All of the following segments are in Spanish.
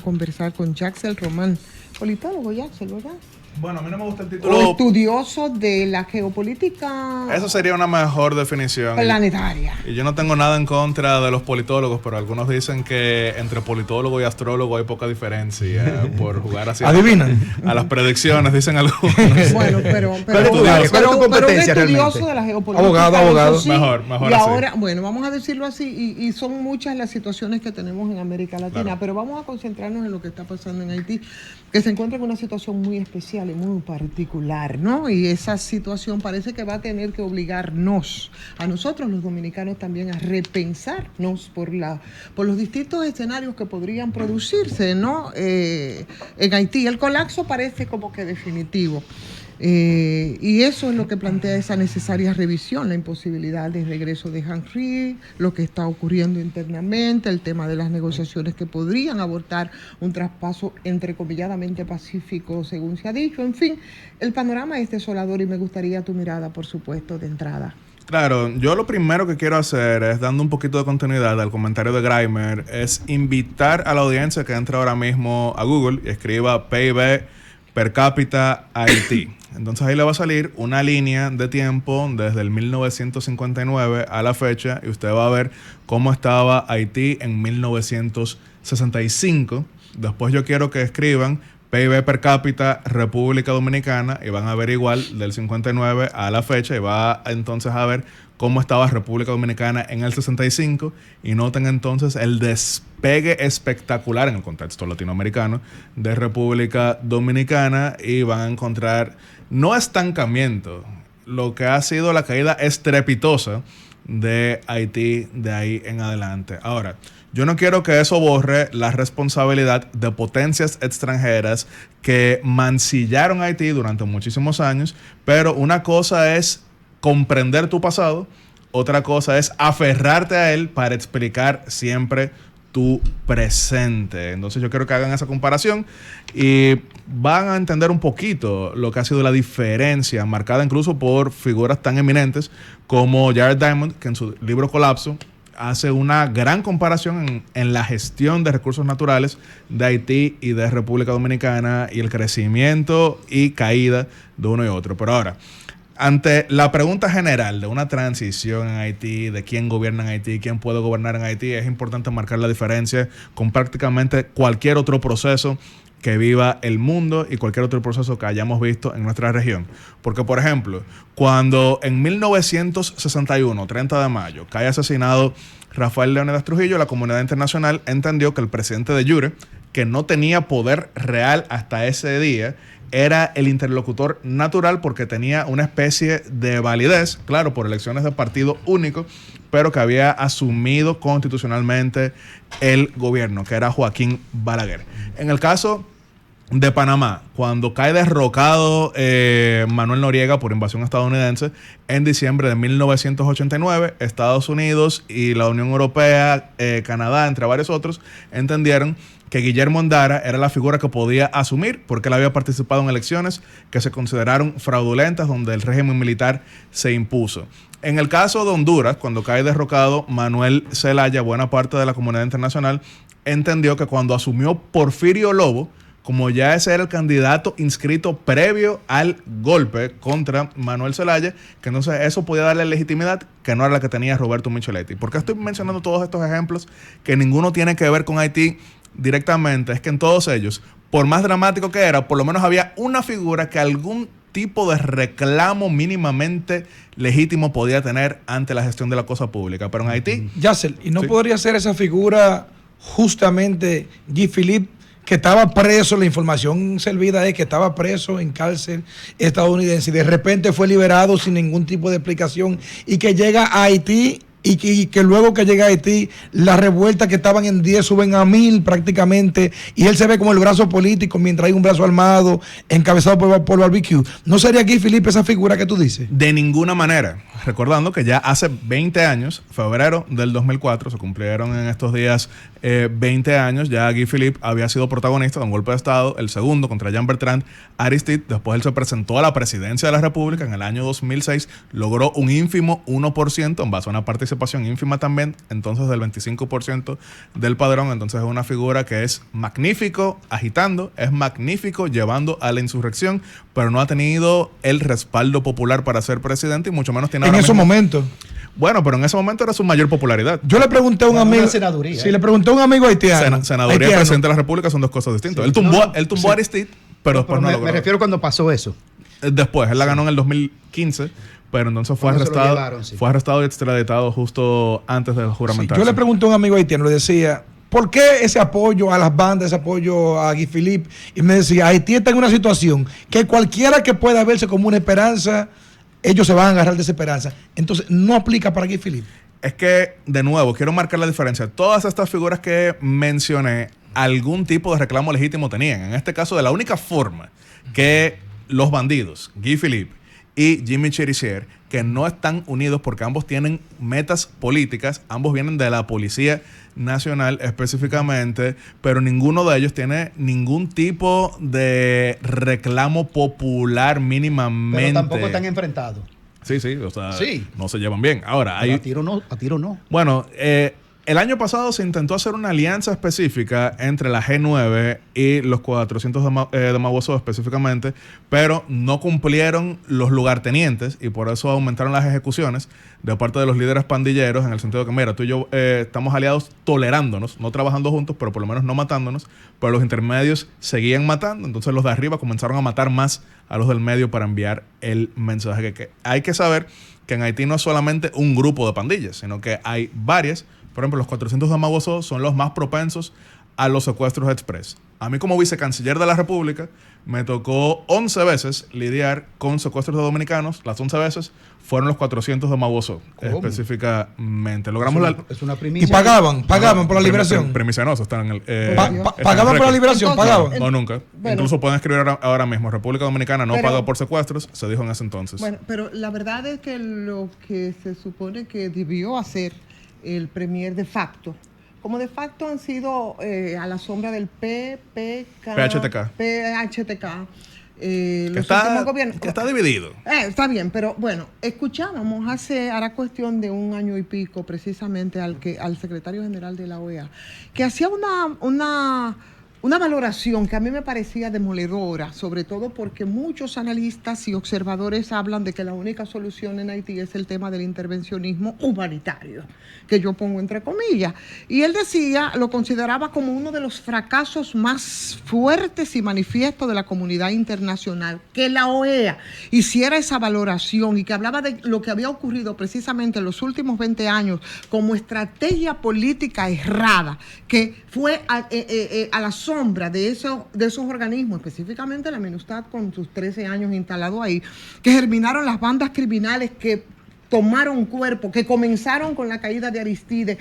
conversar con Jaxel Román, politólogo Jaxel, ¿verdad? Bueno, a mí no me gusta el título. O estudioso de la geopolítica. Eso sería una mejor definición. Planetaria. Y yo no tengo nada en contra de los politólogos, pero algunos dicen que entre politólogo y astrólogo hay poca diferencia por jugar así. ¿Adivinan? A las predicciones, dicen algunos. Bueno, pero ¿Cuál es tu competencia un estudioso realmente? de la geopolítica. Abogado. Sí. Mejor Y así. ahora, bueno, vamos a decirlo así, y son muchas las situaciones que tenemos en América Latina, Claro. pero vamos a concentrarnos en lo que está pasando en Haití, que se encuentra en una situación muy especial y muy particular, ¿no? Y esa situación parece que va a tener que obligarnos, a nosotros los dominicanos también, a repensarnos por los distintos escenarios que podrían producirse, ¿no? En Haití. El colapso parece como que definitivo. Y eso es lo que plantea esa necesaria revisión, la imposibilidad de regreso de Henry, lo que está ocurriendo internamente, el tema de las negociaciones que podrían abortar un traspaso entrecomilladamente pacífico, según se ha dicho. En fin, el panorama es desolador y me gustaría tu mirada, por supuesto, de entrada. Claro, yo lo primero que quiero hacer es, dando un poquito de continuidad al comentario de Grimer, es invitar a la audiencia que entre ahora mismo a Google y escriba PIB per cápita Haití. Entonces ahí le va a salir una línea de tiempo desde el 1959 a la fecha y usted va a ver cómo estaba Haití en 1965. Después yo quiero que escriban PIB per cápita República Dominicana y van a ver igual del 59 a la fecha y va entonces a ver cómo estaba República Dominicana en el 65 y noten entonces el despegue espectacular en el contexto latinoamericano de República Dominicana y van a encontrar no estancamiento, lo que ha sido la caída estrepitosa de Haití de ahí en adelante. Ahora, yo no quiero que eso borre la responsabilidad de potencias extranjeras que mancillaron a Haití durante muchísimos años, pero una cosa es comprender tu pasado, otra cosa es aferrarte a él para explicar siempre tu presente. Entonces yo quiero que hagan esa comparación y van a entender un poquito lo que ha sido la diferencia, marcada incluso por figuras tan eminentes como Jared Diamond, que en su libro Colapso hace una gran comparación en la gestión de recursos naturales de Haití y de República Dominicana y el crecimiento y caída de uno y otro. Pero ahora, ante la pregunta general de una transición en Haití, de quién gobierna en Haití, quién puede gobernar en Haití, es importante marcar la diferencia con prácticamente cualquier otro proceso que viva el mundo y cualquier otro proceso que hayamos visto en nuestra región. Porque, por ejemplo, cuando en 1961, 30 de mayo, cae asesinado Rafael Leónidas Trujillo, la comunidad internacional entendió que el presidente de jure, que no tenía poder real hasta ese día, era el interlocutor natural porque tenía una especie de validez, claro, por elecciones de partido único, pero que había asumido constitucionalmente el gobierno, que era Joaquín Balaguer. En el caso de Panamá, cuando cae derrocado Manuel Noriega por invasión estadounidense en diciembre de 1989, Estados Unidos y la Unión Europea, Canadá, entre varios otros, entendieron que Guillermo Andara era la figura que podía asumir porque él había participado en elecciones que se consideraron fraudulentas donde el régimen militar se impuso. En el caso de Honduras, cuando cae derrocado Manuel Zelaya, buena parte de la comunidad internacional entendió que cuando asumió Porfirio Lobo, como ya ese era el candidato inscrito previo al golpe contra Manuel Zelaya, que entonces eso podía darle legitimidad que no era la que tenía Roberto Micheletti. ¿Por qué estoy mencionando todos estos ejemplos que ninguno tiene que ver con Haití directamente? Es que en todos ellos, por más dramático que era, por lo menos había una figura que algún tipo de reclamo mínimamente legítimo podía tener ante la gestión de la cosa pública. Pero en Haití... Yacel, ¿y no sí podría ser esa figura justamente Guy Philippe, que estaba preso? La información servida es que estaba preso en cárcel estadounidense y de repente fue liberado sin ningún tipo de explicación y que llega a Haití y que luego que llega a Haití las revueltas que estaban en 10 suben a 1000 prácticamente y él se ve como el brazo político mientras hay un brazo armado encabezado por Barbecue. ¿No sería Guy Philippe esa figura que tú dices? De ninguna manera. Recordando que ya hace 20 años, febrero del 2004, se cumplieron en estos días 20 años, ya Guy Philippe había sido protagonista de un golpe de Estado, el segundo contra Jean-Bertrand Aristide. Después él se presentó a la presidencia de la República en el año 2006, logró un ínfimo 1% en base a una participación participación ínfima también, entonces del 25% del padrón. Entonces es una figura que es magnífico agitando, es magnífico llevando a la insurrección, pero no ha tenido el respaldo popular para ser presidente y mucho menos tiene En ahora esos mismo. momentos. Bueno, pero en ese momento era su mayor popularidad. Yo le pregunté a un amigo. Senaduría. Si le pregunté a un amigo haitiano. Senaduría y haitiano, presidente de la República son dos cosas distintas. Sí, Él tumbó a Aristide, pero después no me logró. refiero cuando pasó eso. Después, él la ganó en el 2015, pero entonces fue Cuando se lo arrestado, llevaron, sí. fue arrestado y extraditado justo antes de sí, juramentarse. yo le pregunté a un amigo haitiano, le decía, ¿por qué ese apoyo a las bandas, ese apoyo a Guy Philippe? Y me decía, Haití está en una situación que cualquiera que pueda verse como una esperanza, ellos se van a agarrar de esa esperanza. Entonces, no aplica para Guy Philippe. Es que, de nuevo, quiero marcar la diferencia. Todas estas figuras que mencioné, algún tipo de reclamo legítimo tenían. En este caso, de la única forma que los bandidos, Guy Philippe y Jimmy Cherizier, que no están unidos porque ambos tienen metas políticas, ambos vienen de la Policía Nacional específicamente, pero ninguno de ellos tiene ningún tipo de reclamo popular mínimamente. Pero tampoco están enfrentados. Sí, o sea, Sí. no se llevan bien. Ahora, Pero hay... a tiro no. Bueno, el año pasado se intentó hacer una alianza específica entre la G9 y los 400 de Mabueso específicamente, pero no cumplieron los lugartenientes y por eso aumentaron las ejecuciones de parte de los líderes pandilleros, en el sentido de que, mira, tú y yo estamos aliados tolerándonos, no trabajando juntos, pero por lo menos no matándonos, pero los intermedios seguían matando, entonces los de arriba comenzaron a matar más a los del medio para enviar el mensaje que hay que saber que en Haití no es solamente un grupo de pandillas, sino que hay varias. Por ejemplo, los 400 de Mabueso son los más propensos a los secuestros express. A mí, como vicecanciller de la República, me tocó 11 veces lidiar con secuestros de dominicanos. Las 11 veces fueron los 400 de Mabueso, ¿Cómo? específicamente. Logramos Es una Y primicia. pagaban por la liberación. Primicianoso están en el. Pa- están en ¿Pagaban el por la récord. liberación? Entonces, ¿Pagaban? No, nunca. Bueno. Incluso pueden escribir ahora mismo: República Dominicana no Pero- paga por secuestros, se dijo en ese entonces. Bueno, pero la verdad es que lo que se supone que debió hacer el premier de facto, como de facto han sido a la sombra del PHTK. los últimos gobiernos. Que está dividido. Está bien, pero bueno, escuchábamos hará cuestión de un año y pico precisamente al secretario general de la OEA, que hacía una valoración que a mí me parecía demoledora, sobre todo porque muchos analistas y observadores hablan de que la única solución en Haití es el tema del intervencionismo humanitario, que yo pongo entre comillas. Y él decía, lo consideraba como uno de los fracasos más fuertes y manifiestos de la comunidad internacional, que la OEA hiciera esa valoración y que hablaba de lo que había ocurrido precisamente en los últimos 20 años como estrategia política errada, que fue a la sombra de esos organismos, específicamente la MINUSTAH con sus 13 años instalado ahí, que germinaron las bandas criminales que tomaron cuerpo, que comenzaron con la caída de Aristide.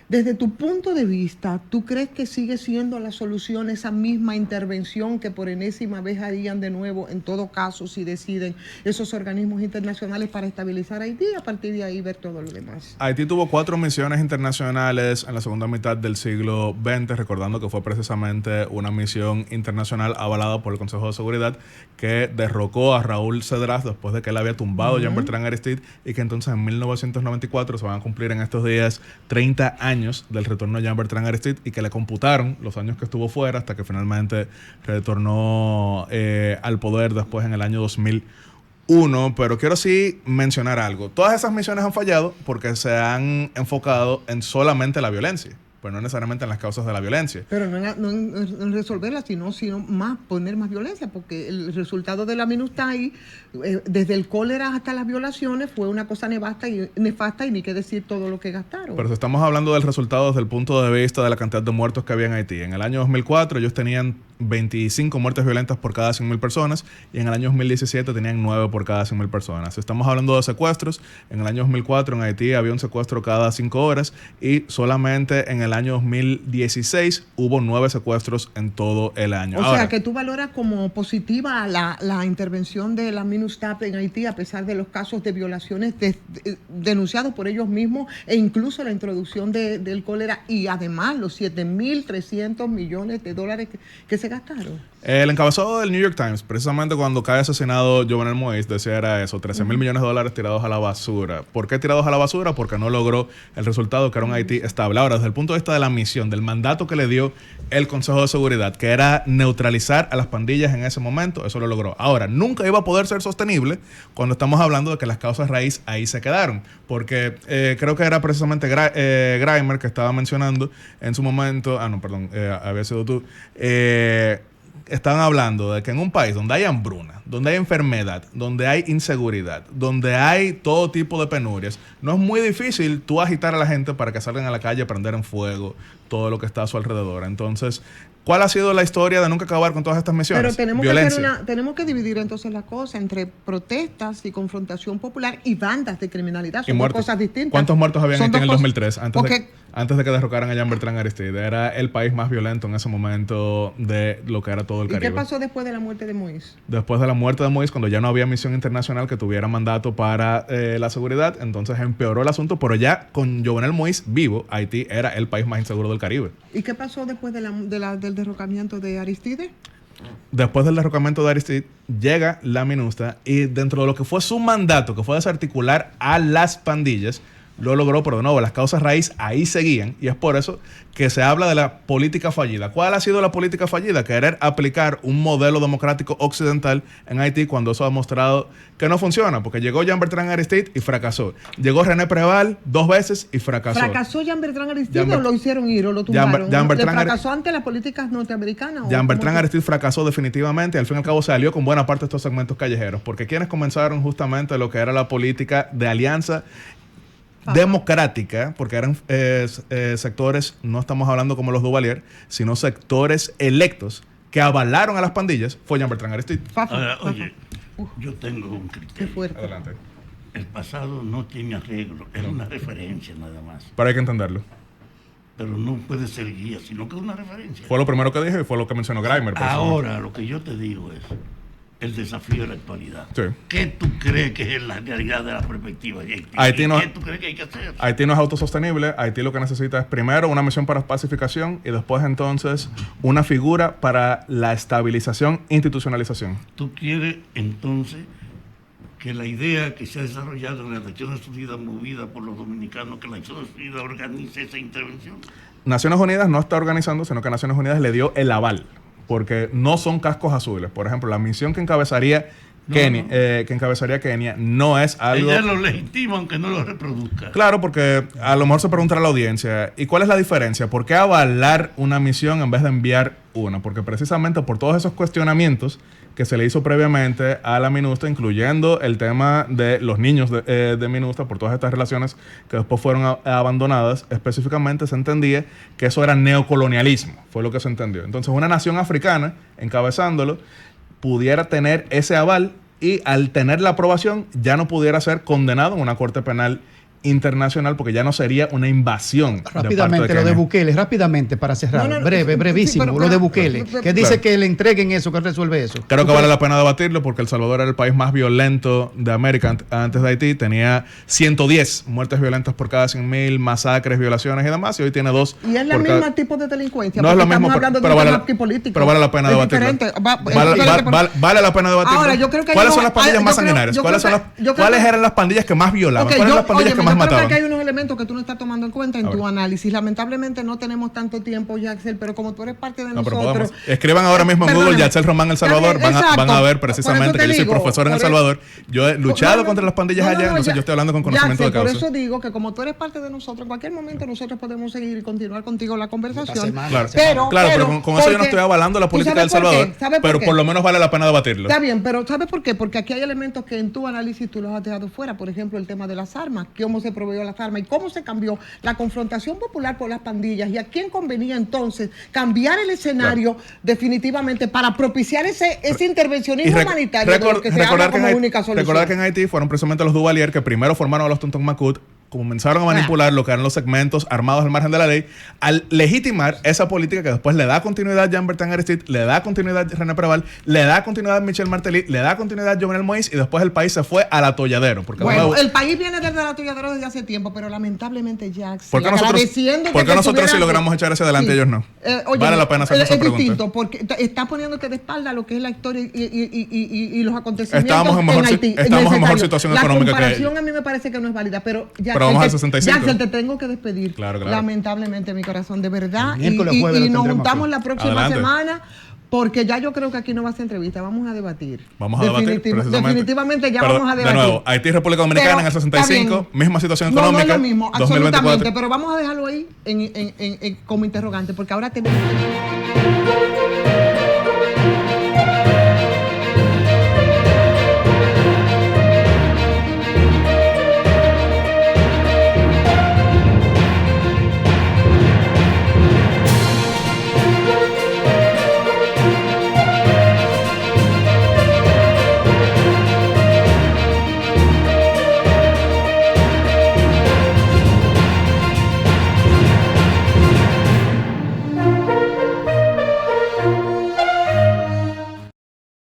Desde tu punto de vista, ¿tú crees que sigue siendo la solución esa misma intervención que por enésima vez harían de nuevo, en todo caso, si deciden esos organismos internacionales para estabilizar Haití y a partir de ahí ver todo lo demás? Haití tuvo 4 misiones internacionales en la segunda mitad del siglo XX, recordando que fue precisamente una misión internacional avalada por el Consejo de Seguridad que derrocó a Raúl Cedras después de que él había tumbado a Jean-Bertrand Aristide y que entonces en 1994 se van a cumplir en estos días 30 años del retorno de Jean-Bertrand Aristide y que le computaron los años que estuvo fuera hasta que finalmente retornó al poder después en el año 2001. Pero quiero sí mencionar algo. Todas esas misiones han fallado porque se han enfocado en solamente la violencia, pero no necesariamente en las causas de la violencia. Pero no en resolverla, sino más poner más violencia, porque el resultado de la MINUSTAH ahí, desde el cólera hasta las violaciones, fue una cosa nefasta y ni qué decir todo lo que gastaron. Pero si estamos hablando del resultado desde el punto de vista de la cantidad de muertos que había en Haití. En el año 2004 ellos tenían 25 muertes violentas por cada 100.000 personas y en el año 2017 tenían 9 por cada 100.000 personas. Si estamos hablando de secuestros, en el año 2004 en Haití había un secuestro cada 5 horas y solamente en el año 2016 hubo 9 secuestros en todo el año. O sea, que tú valoras como positiva la intervención de la MINUSTAH en Haití a pesar de los casos de violaciones denunciados por ellos mismos e incluso la introducción del cólera y además los $7.300 millones que se gastaron. El encabezado del New York Times, precisamente cuando cae asesinado Jovenel Moïse, decía era eso, 13 mil millones de dólares tirados a la basura. ¿Por qué tirados a la basura? Porque no logró el resultado que era un Haití estable. Ahora, desde el punto de vista de la misión, del mandato que le dio el Consejo de Seguridad, que era neutralizar a las pandillas en ese momento, eso lo logró. Ahora, nunca iba a poder ser sostenible cuando estamos hablando de que las causas raíz ahí se quedaron. Porque creo que era precisamente Grimer que estaba mencionando en su momento, había sido tú, estaban hablando de que en un país donde hay hambruna, donde hay enfermedad, donde hay inseguridad, donde hay todo tipo de penurias, no es muy difícil tú agitar a la gente para que salgan a la calle a prender en fuego todo lo que está a su alrededor. Entonces, ¿cuál ha sido la historia de nunca acabar con todas estas misiones? Pero tenemos Violencia. tenemos que dividir entonces la cosa entre protestas y confrontación popular y bandas de criminalidad. Son dos cosas distintas. ¿Cuántos muertos habían en Son Haití en el dos 2003? Antes de que derrocaran a Jean-Bertrand Aristide. Era el país más violento en ese momento de lo que era todo el ¿Y Caribe. qué pasó después de la muerte de Moïse? Después de la muerte de Moïse, cuando ya no había misión internacional que tuviera mandato para la seguridad, entonces empeoró el asunto, pero ya con Jovenel Moïse vivo, Haití era el país más inseguro del Caribe. ¿Y qué pasó después del derrocamiento de Aristide? Después del derrocamiento de Aristide, llega la MINUSTA y dentro de lo que fue su mandato, que fue desarticular a las pandillas, lo logró, pero de nuevo, las causas raíz ahí seguían y es por eso que se habla de la política fallida. ¿Cuál ha sido la política fallida? Querer aplicar un modelo democrático occidental en Haití cuando eso ha mostrado que no funciona, porque llegó Jean-Bertrand Aristide y fracasó. Llegó René Préval 2 veces y fracasó. ¿Fracasó Jean-Bertrand Aristide o lo hicieron ir o lo tumbaron? ¿Le fracasó ante las políticas norteamericanas? Jean-Bertrand Aristide fracasó definitivamente y al fin y al cabo se alió con buena parte de estos segmentos callejeros, porque quienes comenzaron justamente lo que era la política de alianza democrática, porque eran sectores, no estamos hablando como los Duvalier, sino sectores electos que avalaron a las pandillas, fue Jean-Bertrand Aristide. Ahora, oye, yo tengo un Qué criterio. fuerte. Adelante. El pasado no tiene arreglo, es una referencia nada más. Pero hay que entenderlo. Pero no puede ser guía, sino que es una referencia. Fue lo primero que dije y fue lo que mencionó Grimer. Ahora, lo que yo te digo es el desafío de la actualidad. Sí. ¿Qué tú crees que es la realidad de la perspectiva de Haití? Haití no- ¿Qué tú crees que hay que hacer? Haití no es autosostenible. Haití lo que necesita es primero una misión para pacificación y después entonces una figura para la estabilización e institucionalización. ¿Tú quieres entonces que la idea que se ha desarrollado en las Naciones Unidas, movida por los dominicanos, que las Naciones Unidas organice esa intervención? Naciones Unidas no está organizando, sino que Naciones Unidas le dio el aval, porque no son cascos azules. Por ejemplo, la misión que encabezaría Kenia no es algo... Ella lo legitima aunque no lo reproduzca. Claro, porque a lo mejor se preguntará a la audiencia, ¿y cuál es la diferencia? ¿Por qué avalar una misión en vez de enviar una? Porque precisamente por todos esos cuestionamientos que se le hizo previamente a la MINUSTA, incluyendo el tema de los niños de MINUSTA, por todas estas relaciones que después fueron abandonadas, específicamente se entendía que eso era neocolonialismo, fue lo que se entendió. Entonces una nación africana, encabezándolo, pudiera tener ese aval y al tener la aprobación ya no pudiera ser condenado en una corte penal internacional porque ya no sería una invasión. Rápidamente, lo de Bukele, rápidamente para cerrar, brevísimo, sí, pero, lo de Bukele, que dice que le entreguen eso, que resuelve eso. Creo que vale la pena debatirlo porque El Salvador era el país más violento de América antes de Haití. Tenía 110 muertes violentas por cada 100.000, masacres, violaciones y demás. Y hoy tiene 2. Y es la misma tipo de delincuencia. No es lo mismo, estamos hablando pero de un vale, tema político. pero vale la pena Es debatirlo. diferente. Vale la pena debatirlo. Ahora, yo creo que ¿Cuáles hay son unos- las pandillas yo más creo- sanguinarias? yo creo que- ¿Cuáles eran las pandillas que más violaban? Ok, ¿Cuáles eran las pandillas que más yo creo mataban? que hay unos elementos que tú no estás tomando en cuenta en A tu ver. análisis. Lamentablemente no tenemos tanto tiempo, Yaxel, pero como tú eres parte de No, pero nosotros... podemos. Escriban ahora mismo en Google Perdóname. Yaxel Román El Salvador. Exacto. Van a ver Por precisamente eso que te yo soy digo, profesor en El por eso- Salvador. Yo he luchado No, contra las pandillas no, allá, entonces ya- yo estoy hablando con conocimiento de Yaxel, causa. Por eso digo que como tú eres parte de nosotros, en cualquier momento nosotros podemos seguir y continuar contigo la conversación. semana, Claro, Pero con eso yo no porque- estoy avalando la ¿tú política sabes del por qué? Salvador, ¿Sabes pero qué? por lo menos vale la pena debatirlo. Está bien, pero ¿sabes por qué? Porque aquí hay elementos que en tu análisis tú los has dejado fuera. Por ejemplo, el tema de las armas, cómo se proveyó las armas y cómo se cambió la confrontación popular por las pandillas y a quién convenía entonces cambiar el escenario definitivamente para propiciar ese intervencionismo humanitario de lo que se habla como única solución. Recordar que en Haití fueron precisamente los Duvalier que primero formaron a los Tonton Macut comenzaron a manipular lo que eran los segmentos armados al margen de la ley, al legitimar esa política que después le da continuidad Jean-Bertrand Aristide, le da continuidad René Preval, le da continuidad Michel Martelly, le da continuidad Jovenel Moïse, y después el país se fue al atolladero. Porque bueno, el país viene desde el atolladero desde hace tiempo, pero lamentablemente, Jack, ¿por qué nosotros sí logramos echar hacia adelante y ellos no? Oye, vale la pena hacer esa pregunta. Es distinto, porque está poniéndote de espalda lo que es la historia y los acontecimientos Estamos en mejor situación económica que ellos. La comparación a mí me parece que no es válida, pero vamos al 65. Ya te tengo que despedir. Claro. Lamentablemente, mi corazón, de verdad. Y jueves nos juntamos la próxima Adelante. semana. Porque ya yo creo que aquí no va a ser entrevista, vamos a debatir. Vamos a debatir. Definitivamente ya pero, vamos a debatir. De nuevo, Haití y República Dominicana en el 65, misma situación No, económica. no es lo mismo, 2024. absolutamente. Pero vamos a dejarlo ahí como interrogante, porque ahora tenemos que...